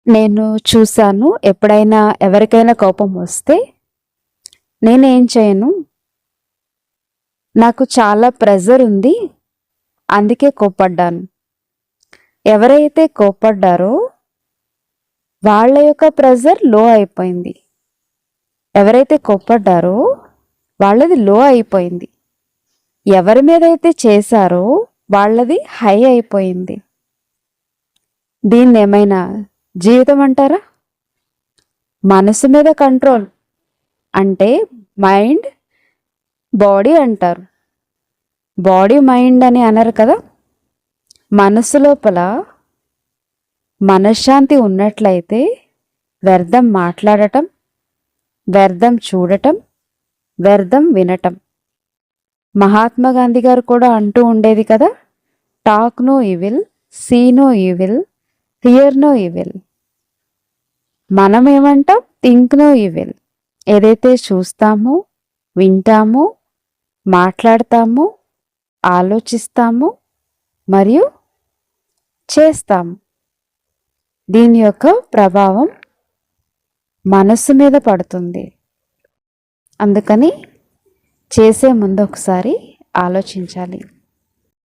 నేను చూశాను, ఎప్పుడైనా ఎవరికైనా కోపం వస్తే నేనేం చేయను, నాకు చాలా ప్రెజర్ ఉంది అందుకే కోప్పడ్డాను. ఎవరైతే కోప్పడ్డారో వాళ్ళ యొక్క ప్రెజర్ లో అయిపోయింది. ఎవరైతే కోప్పడ్డారో వాళ్ళది లో అయిపోయింది. ఎవరి మీద అయితే చేశారో వాళ్ళది హై అయిపోయింది. దీన్ని ఏమైనా జీవితం అంటారా? మనసు మీద కంట్రోల్ అంటే మైండ్ బాడీ అంటారు. బాడీ మైండ్ అని అనరు కదా. మనసు లోపల మనశ్శాంతి ఉన్నట్లయితే వ్యర్థం మాట్లాడటం, వ్యర్థం చూడటం, వ్యర్థం వినటం. మహాత్మా గాంధీ గారు కూడా అంటూ ఉండేది కదా, talk no evil, see no evil, hear no evil. మనం ఏమంటాం? Think no evil. ఏదైతే చూస్తామో, వింటామో, మాట్లాడతామో, ఆలోచిస్తాము మరియు చేస్తాము, దీని యొక్క ప్రభావం మనస్సు మీద పడుతుంది. అందుకని చేసే ముందు ఒకసారి ఆలోచించాలి.